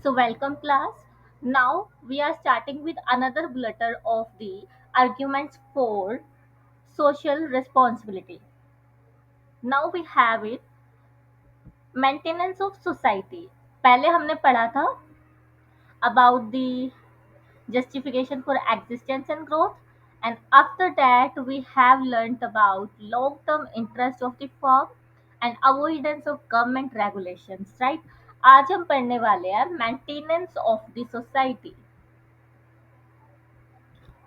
So, welcome class. Now we are starting with another bulletin of the arguments for social responsibility. Now we have it maintenance of society. पहले हमने पढ़ा था about the justification for existence and growth, and after that we have learnt about long term interest of the firm and avoidance of government regulations, right? आज हम पढ़ने वाले हैं maintenance of the society.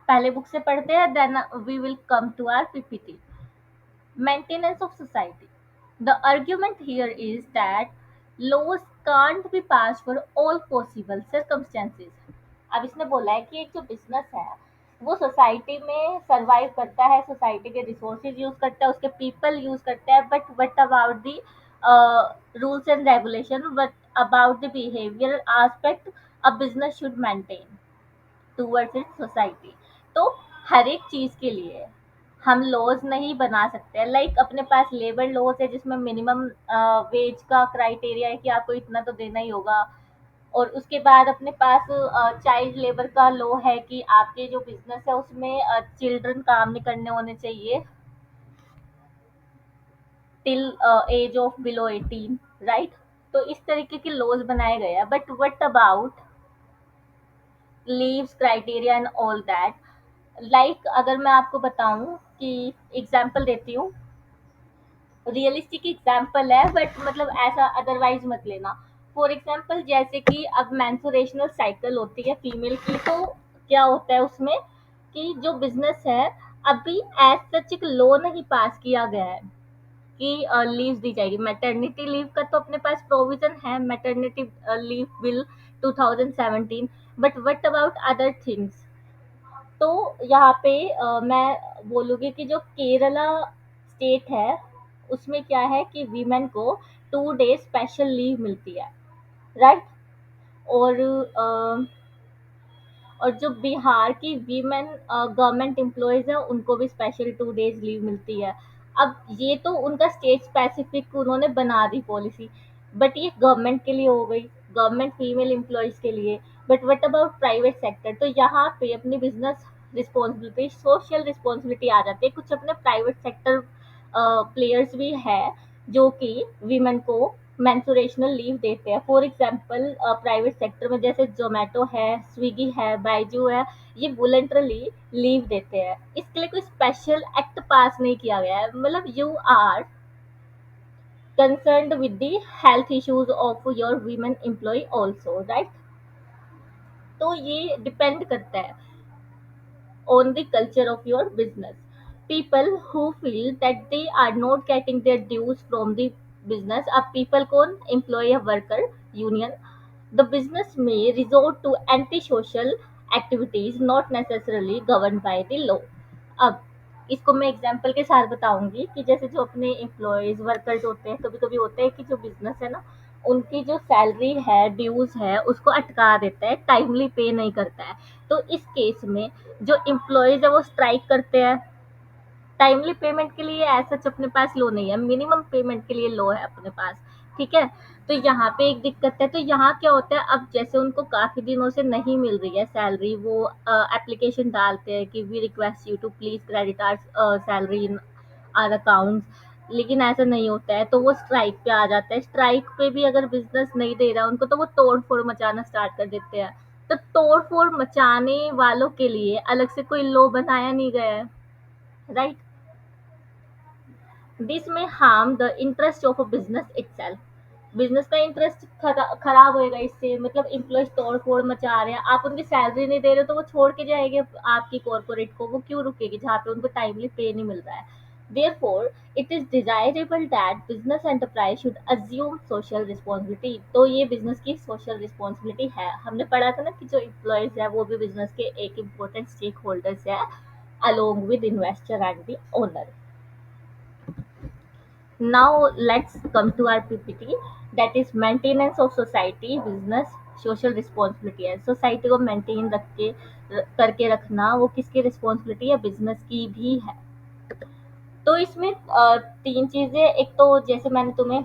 पहले बुक से पढ़ते हैं, then we will come to our PPT. Maintenance of society. The argument here is that laws can't be passed for all possible circumstances. अब इसने बोला है कि एक जो बिजनेस है वो सोसाइटी में सरवाइव करता है, सोसाइटी के रिसोर्सेज यूज करता है, उसके पीपल यूज करता है, but what about the rules and regulation, what about the behaviour aspect a business should maintain towards its society. तो हर एक चीज के लिए हम लॉज नहीं बना सकते. लाइक अपने पास लेबर लॉज है जिसमें मिनिमम वेज का क्राइटेरिया है कि आपको इतना तो देना ही होगा, और उसके बाद अपने पास चाइल्ड लेबर का लॉ है कि आपके जो बिजनेस है उसमें चिल्ड्रन काम नहीं करने होने चाहिए till as of below 18, right? तो इस तरीके के लॉज बनाए गए हैं. But what about leaves criteria and all that? Like अगर मैं आपको बताऊं कि एग्जांपल देती हूँ, रियलिस्टिक एग्जाम्पल है बट मतलब ऐसा अदरवाइज मत लेना. फॉर एग्जाम्पल जैसे कि अब मैंसुरेशनल साइकिल होती है फीमेल की, तो क्या होता है उसमें कि जो बिजनेस है अभी एज सच एक लॉ नहीं पास किया गया है कि लीव दी जाएगी. मैटरनिटी लीव का तो अपने पास प्रोविजन है, maternity leave bill 2017. But what about other things? तो यहाँ पे मैं बोलूँगी कि जो केरला स्टेट है उसमें क्या है कि वीमेन को 2 डेज स्पेशल लीव मिलती है, राइट? और और जो बिहार की वीमेन गवर्नमेंट एम्प्लॉयज है उनको भी स्पेशल 2 डेज लीव मिलती है. अब ये तो उनका स्टेट स्पेसिफिक उन्होंने बना दी पॉलिसी, बट ये गवर्नमेंट के लिए हो गई, गवर्नमेंट फीमेल एम्प्लॉयज के लिए. But what about private sector? तो यहाँ पे अपनी बिजनेस रिस्पॉन्सिबिलिटी, सोशल रिस्पॉन्सिबिलिटी आ जाती है. कुछ अपने प्राइवेट सेक्टर प्लेयर्स भी है जो कि वीमेन को मेंसुरेशनल लीव देते हैं. फॉर एग्जांपल प्राइवेट सेक्टर में जैसे जोमेटो है, स्विगी है, बाइजू है, ये वॉलंटरली लीव देते हैं. इसके लिए कोई स्पेशल एक्ट पास नहीं किया गया है. मतलब you are concerned with the health issues of your women employ also, right? तो ये डिपेंड करता है on the culture of your business. People who feel that they are not getting their dues from the business, अब people कौन? Employ a worker union. The business may resort to antisocial activities not necessarily governed by the law. अब इसको मैं example के साथ बताऊंगी कि जैसे जो अपने एम्प्लॉयज वर्कर्स होते हैं, कभी कभी होता है कि जो बिजनेस है ना उनकी जो सैलरी है, ड्यूज है, उसको अटका देता है, टाइमली पे नहीं करता है. तो इस केस में जो एम्प्लॉयज है वो स्ट्राइक करते हैं. टाइमली पेमेंट के लिए ऐसा अपने पास लो नहीं है, मिनिमम पेमेंट के लिए लो है अपने पास, ठीक है? तो यहाँ पे एक दिक्कत है. तो यहाँ क्या होता है, अब जैसे उनको काफी दिनों से नहीं मिल रही है सैलरी, वो एप्लीकेशन डालते हैं कि we request you to please credit our salary in our accounts, लेकिन ऐसा नहीं होता है तो वो स्ट्राइक पे आ जाता है. स्ट्राइक पे भी अगर बिजनेस नहीं दे रहा उनको तो वो तोड़ फोड़ मचाना स्टार्ट कर देते हैं. तो तोड़ फोड़ मचाने वालों के लिए अलग से कोई लॉ बनाया नहीं गया है, राइट? दिस में harm the interest of a business itself. Business का इंटरेस्ट खराब होएगा इससे. मतलब एम्प्लॉयज तोड़ फोड़ मचा रहे हैं, आप उनकी सैलरी नहीं दे रहे हो तो वो छोड़ के जाएंगे आपकी कॉर्पोरेट को. वो क्यों रुकेगी जहाँ पे उनको टाइमली पे नहीं मिल रहा है? Therefore, it is desirable that business enterprise should assume social responsibility. तो ये बिजनेस की सोशल रिस्पॉन्सिबिलिटी है. हमने पढ़ा था ना कि जो एम्प्लॉयज है वो भी बिजनेस के एक इम्पोर्टेंट स्टेक होल्डर्स है along with investor and the owner. Now let's come to our PPT, that is maintenance of society business social responsibility है. सोसाइटी को मेंटेन रख के करके रखना वो किसकी रिस्पॉन्सिबिलिटी है? बिजनेस की भी है. तो इसमें तीन चीजें. एक तो जैसे मैंने तुम्हें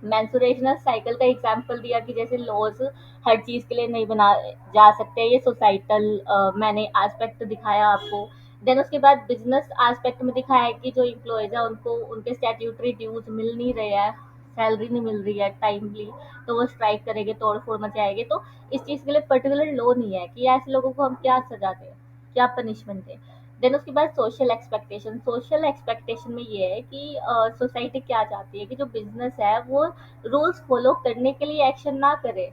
मेंसुरेशनल साइकिल का एग्जांपल दिया कि जैसे लॉज हर चीज़ के लिए नहीं बना जा सकते, ये सोसाइटल मैंने एस्पेक्ट दिखाया आपको। देन उसके बाद बिजनेस एस्पेक्ट में दिखाया है कि जो इम्प्लॉयज है उनको उनके स्टैट्यूटरी ड्यूज मिल नहीं रहे हैं, सैलरी नहीं मिल रही है टाइमली, तो वो स्ट्राइक करेंगे, तोड़ फोड़ मचाएंगे। तो इस चीज़ के लिए पर्टिकुलर लॉ नहीं है कि ऐसे लोगों को हम क्या सजा दें, क्या पनिशमेंट दें। देन उसके बाद सोशल एक्सपेक्टेशन में ये है कि सोसाइटी क्या चाहती है कि जो बिजनेस है वो रूल्स फॉलो करने के लिए एक्शन ना करे,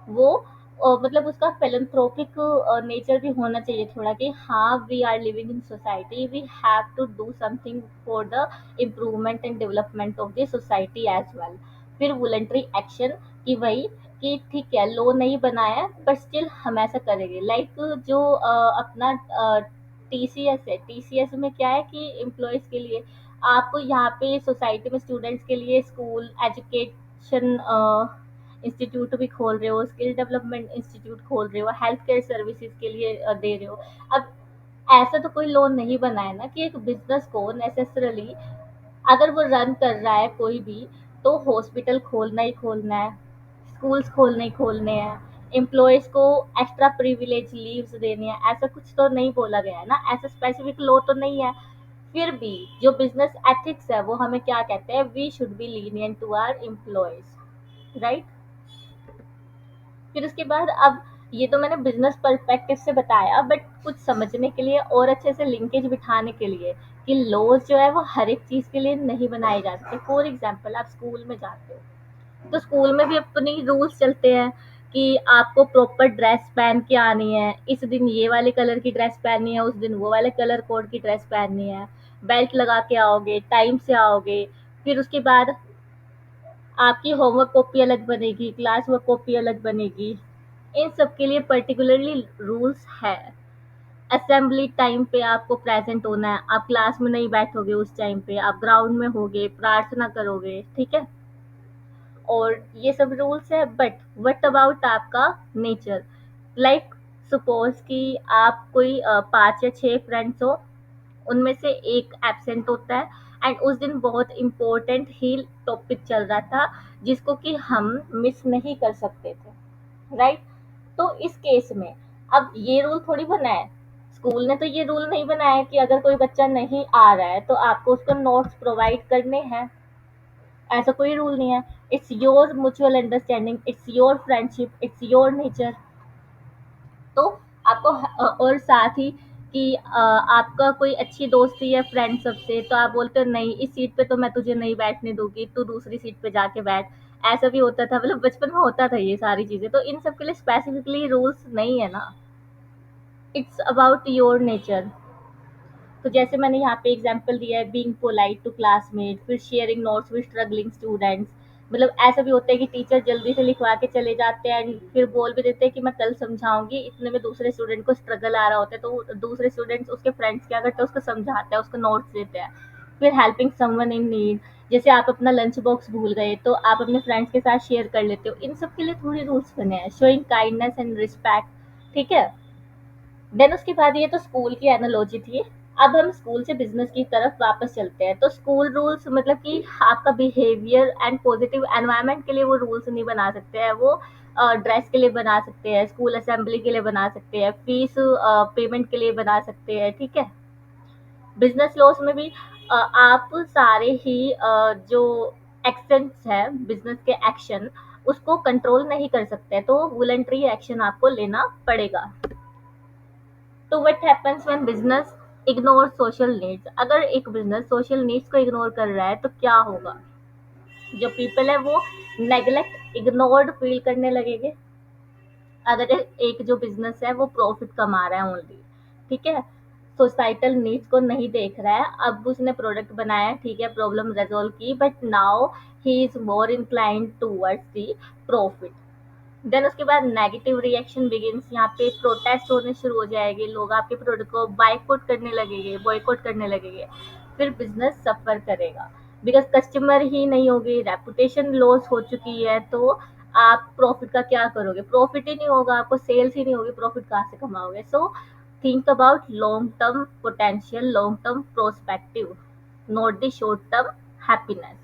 वो मतलब उसका philanthropic नेचर भी होना चाहिए थोड़ा, कि हाँ we are living in society, we have to do something for the improvement and development of the society as well. फिर वॉलंटरी एक्शन, कि वही कि ठीक है लो नहीं बनाया पर स्टिल हम ऐसा करेंगे। लाइक जो अपना टीसीएस है, टीसीएस में क्या है कि एम्प्लॉयज़ के लिए आप यहाँ पे सोसाइटी में स्टूडेंट्स के लिए स्कूल एजुकेशन इंस्टीट्यूट भी खोल रहे हो, स्किल डेवलपमेंट इंस्टीट्यूट खोल रहे हो, हेल्थ केयर सर्विसेज के लिए दे रहे हो। अब ऐसा तो कोई लोन नहीं बना है ना कि एक बिजनेस को नेसेसरली अगर वो रन कर रहा है कोई भी, तो हॉस्पिटल खोलना ही खोलना है, स्कूल्स खोलने ही खोलने हैं, एम्प्लॉयज़ को एक्स्ट्रा प्रिविलेज लीव्स देनी है, ऐसा कुछ तो नहीं बोला गया है ना, ऐसा स्पेसिफिक लॉ तो नहीं है। फिर भी जो बिजनेस एथिक्स है वो हमें क्या कहते हैं, we should be lenient to our employees, right. फिर उसके बाद अब ये तो मैंने बिजनेस पर्सपेक्टिव से बताया, बट कुछ समझने के लिए और अच्छे से लिंकेज बिठाने के लिए कि लॉज जो है वो हर एक चीज़ के लिए नहीं बनाए जा सकते। फॉर एग्जाम्पल आप स्कूल में जाते हो, तो स्कूल में भी अपनी रूल्स चलते हैं कि आपको प्रॉपर ड्रेस पहन के आनी है, इस दिन ये वाले कलर की ड्रेस पहननी है, उस दिन वो वाले कलर कोड की ड्रेस पहननी है, बेल्ट लगा के आओगे, टाइम से आओगे। फिर उसके बाद आपकी होमवर्क कॉपी अलग बनेगी, क्लास वर्क कॉपी अलग बनेगी, इन सब के लिए पर्टिकुलरली रूल्स है। असेंबली टाइम पे आपको प्रेजेंट होना है, आप क्लास में नहीं बैठोगे, उस टाइम पे आप ग्राउंड में होगे, प्रार्थना करोगे, ठीक है। और ये सब रूल्स है, बट व्हाट अबाउट आपका नेचर। लाइक सपोज कि आप कोई 5 या 6 फ्रेंड्स हो, उनमें से एक एब्सेंट होता है, एंड उस दिन बहुत इम्पोर्टेंट ही टॉपिक चल रहा था जिसको कि हम मिस नहीं कर सकते थे, राइट। तो इस केस में अब ये रूल थोड़ी बना है, स्कूल ने तो ये रूल नहीं बनाया है कि अगर कोई बच्चा नहीं आ रहा है तो आपको उसको नोट्स प्रोवाइड करने हैं, ऐसा कोई रूल नहीं है। It's your mutual understanding, it's your friendship, it's your nature. तो आपको और साथ ही कि आपका कोई अच्छी दोस्ती है फ्रेंड सबसे, तो आप बोलते हो नहीं इस सीट पे तो मैं तुझे नहीं बैठने दूंगी, तू दूसरी सीट पे जाके बैठ। ऐसा भी होता था, मतलब बचपन में होता था ये सारी चीजें, तो इन सब के लिए स्पेसिफिकली रूल्स नहीं है ना, इट्स अबाउट योर नेचर। तो जैसे मैंने यहाँ पे एग्जांपल दिया है, बीइंग पोलाइट टू क्लासमेट, फिर sharing notes with struggling students. मतलब ऐसा भी होता है कि टीचर जल्दी से लिखवा के चले जाते हैं एंड फिर बोल भी देते हैं कि मैं कल समझाऊंगी, इतने में दूसरे स्टूडेंट को स्ट्रगल आ रहा होता है, तो दूसरे स्टूडेंट्स उसके फ्रेंड्स क्या करते हैं, उसको समझाते हैं, उसको नोट्स देते हैं। फिर हेल्पिंग समवन इन नीड, जैसे आप अपना लंच बॉक्स भूल गए तो आप अपने फ्रेंड्स के साथ शेयर कर लेते हो, इन सब के लिए थोड़ी रूल्स बने हैं, शोइंग काइंडनेस एंड रिस्पेक्ट, ठीक है। देन उसके बाद ये तो स्कूल की एनालॉजी थी। अब हम स्कूल से बिजनेस की तरफ वापस चलते हैं। तो स्कूल रूल्स मतलब कि आपका बिहेवियर एंड पॉजिटिव एनवायरनमेंट के लिए वो रूल्स नहीं बना सकते हैं, वो ड्रेस के लिए बना सकते हैं, स्कूल असेंबली के लिए बना सकते हैं, फीस पेमेंट के लिए बना सकते हैं, ठीक है। बिजनेस लॉस में भी आप सारे ही जो एक्शंस है बिजनेस के एक्शन, उसको कंट्रोल नहीं कर सकते, तो वॉलंटरी एक्शन आपको लेना पड़ेगा। तो what happens when business ignore social needs, अगर एक बिजनेस सोशल नीड्स को इग्नोर कर रहा है तो क्या होगा, जो पीपल है वो नेग्लेक्ट इग्नोर्ड फील करने लगेंगे। अगर एक जो बिजनेस है वो प्रॉफिट कमा रहा है ओनली, ठीक है, सोसाइटल नीड्स को नहीं देख रहा है, अब उसने प्रोडक्ट बनाया, ठीक है, प्रॉब्लम रिजॉल्व की, but now he is more inclined towards the profit. Then उसके बाद नेगेटिव रिएक्शन बिगिंस, यहाँ पे प्रोटेस्ट होने शुरू हो जाएंगे, लोग आपके प्रोडक्ट को बाइकआउट करने लगेंगे, बॉयकॉट करने लगेंगे। फिर बिजनेस सफर करेगा, बिकॉज कस्टमर ही नहीं होगी, रेपुटेशन लॉस हो चुकी है, तो आप प्रॉफिट का क्या करोगे, प्रॉफिट ही नहीं होगा, आपको सेल्स ही नहीं होगी, प्रॉफिट कहाँ से कमाओगे। So think about long term potential, long term prospective, not the short term happiness.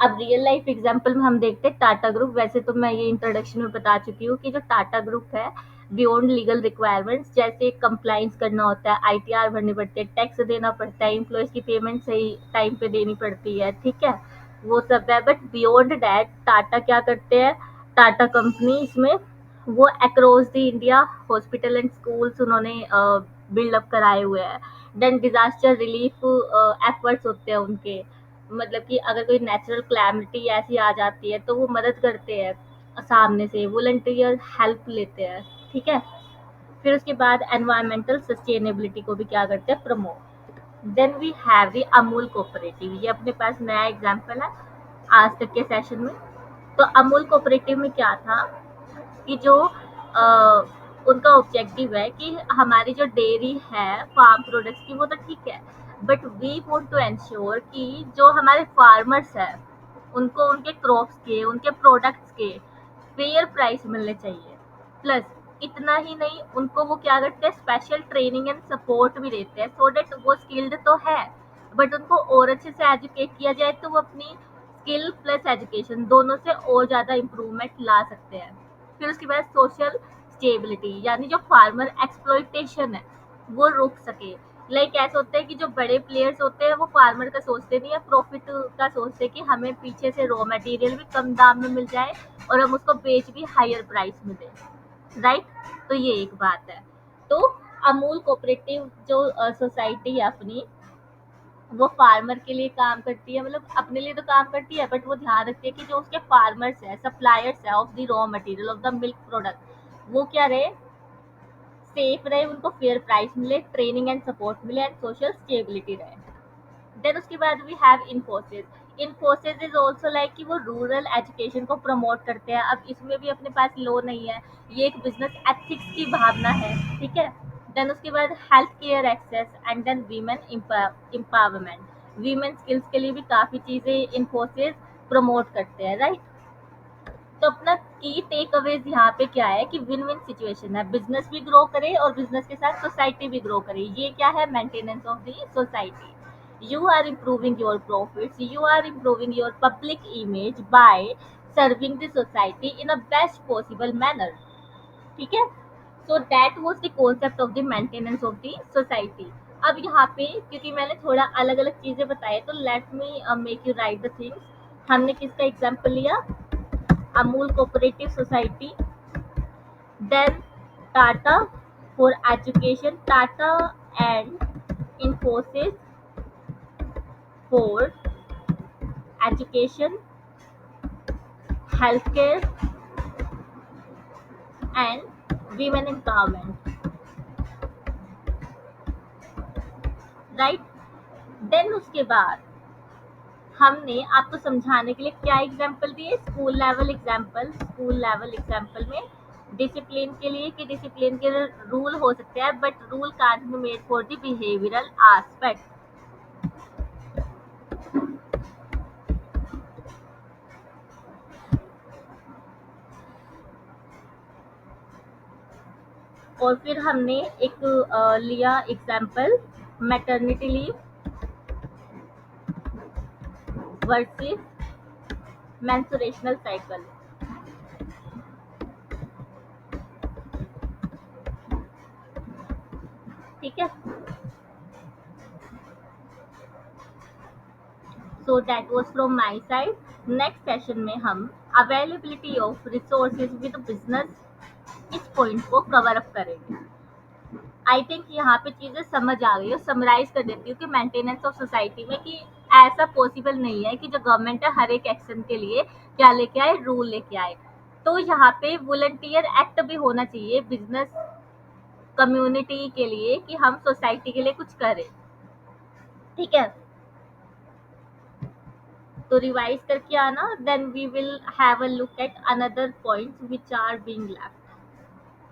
अब रियल लाइफ एग्जांपल में हम देखते हैं टाटा ग्रुप। वैसे तो मैं ये इंट्रोडक्शन में बता चुकी हूँ कि जो टाटा ग्रुप है, बियॉन्ड लीगल रिक्वायरमेंट्स, जैसे कंप्लाइंस करना होता है, आईटीआर भरनी पड़ती है, टैक्स देना पड़ता है, एम्प्लॉयज की पेमेंट सही टाइम पे देनी पड़ती है, ठीक है, वो सब है। बट बियॉन्ड दैट टाटा क्या करते हैं, टाटा कंपनी इसमें वो across the India hospital and schools उन्होंने बिल्डअप कराए हुए हैं। देन डिजास्टर रिलीफ एफर्ट्स होते हैं उनके, मतलब कि अगर कोई नेचुरल कैलेमिटी ऐसी आ जाती है तो वो मदद करते हैं, सामने से वॉलंटियर हेल्प लेते हैं, ठीक है। फिर उसके बाद एनवायरमेंटल सस्टेनेबिलिटी को भी क्या करते हैं, promote. Then we have the Amul cooperative, ये अपने पास नया एग्जांपल है आज तक के सेशन में। तो अमूल कोऑपरेटिव में क्या था कि जो उनका ऑब्जेक्टिव है कि हमारी जो डेयरी है फार्म प्रोडक्ट्स की वो तो ठीक है, but we want to ensure कि जो हमारे फार्मर्स हैं उनको उनके क्रॉप्स के, उनके प्रोडक्ट्स के फेयर प्राइस मिलने चाहिए। प्लस इतना ही नहीं, उनको वो क्या करते हैं, स्पेशल ट्रेनिंग एंड सपोर्ट भी देते हैं, सो दैट वो स्किल्ड तो है बट उनको और अच्छे से एजुकेट किया जाए तो वो अपनी स्किल प्लस एजुकेशन दोनों से और ज़्यादा इम्प्रूवमेंट ला सकते हैं। फिर उसके बाद सोशल स्टेबिलिटी, यानी जो फार्मर एक्सप्लॉइटेशन है वो रुक सके। लाइक ऐसा होता है कि जो बड़े प्लेयर्स होते हैं वो फार्मर का सोचते नहीं है, प्रॉफिट का सोचते हैं कि हमें पीछे से रॉ मटेरियल भी कम दाम में मिल जाए और हम उसको बेच भी हायर प्राइस में दें, राइट। तो ये एक बात है। तो अमूल कोऑपरेटिव जो सोसाइटी है अपनी, वो फार्मर के लिए काम करती है, मतलब अपने लिए तो काम करती है बट वो ध्यान रखती है कि जो उसके फार्मर्स है, सप्लायर्स है of the raw material of the milk product, वो क्या रहे, सेफ रहे, उनको फेयर प्राइस मिले, ट्रेनिंग एंड सपोर्ट मिले एंड सोशल स्टेबिलिटी रहे। देन उसके बाद we have Infosys. Infosys is also like कि वो रूरल एजुकेशन को प्रमोट करते हैं। अब इसमें भी अपने पास लो नहीं है, ये एक बिजनेस एथिक्स की भावना है, ठीक है। देन उसके बाद health care access and then women empowerment, women skills के लिए भी काफ़ी चीज़ें इन्फोसिस प्रमोट करते हैं, राइट। तो अपना की टेक अवेज यहाँ पे क्या है कि विन विन सिचुएशन है, बिजनेस भी ग्रो करे और बिजनेस के साथ सोसाइटी भी ग्रो करे। ये क्या है, maintenance of the society. You are improving your profits, you are improving your public image by serving the society in a best possible manner, ठीक है। So that was the concept of the maintenance of the society. अब यहाँ पे क्योंकि मैंने थोड़ा अलग अलग चीजें बताई तो let me make you right the things. हमने किसका एग्जाम्पल लिया, Amul cooperative society, then Tata for education, Tata and Infosys for education, healthcare and women empowerment, right? Then उसके बाद हमने आपको समझाने के लिए क्या एग्जाम्पल दिए, स्कूल लेवल एग्जाम्पल में डिसिप्लिन के लिए कि डिसिप्लिन के रूल हो सकते हैं but rule can't be made for the behavioural aspect. और फिर हमने एक लिया example maternity leave versus menstruational cycle, ठीक है। So that was from my side. Next session में हम availability of resources with business, इस पॉइंट को कवर अप करेंगे। आई थिंक यहाँ पे चीज़ें समझ आ गई है। समराइज कर देती हूँ कि मेंटेनेंस ऑफ सोसाइटी में कि ऐसा पॉसिबल नहीं है कि जो गवर्नमेंट है हर एक एक्शन के लिए क्या लेके आए, रूल लेके आए। तो यहाँ पे वॉलंटियर एक्ट भी होना चाहिए बिजनेस कम्युनिटी के लिए कि हम सोसाइटी के लिए कुछ करें, ठीक है। तो रिवाइज करके आना, then we will have a look at another points which are being left.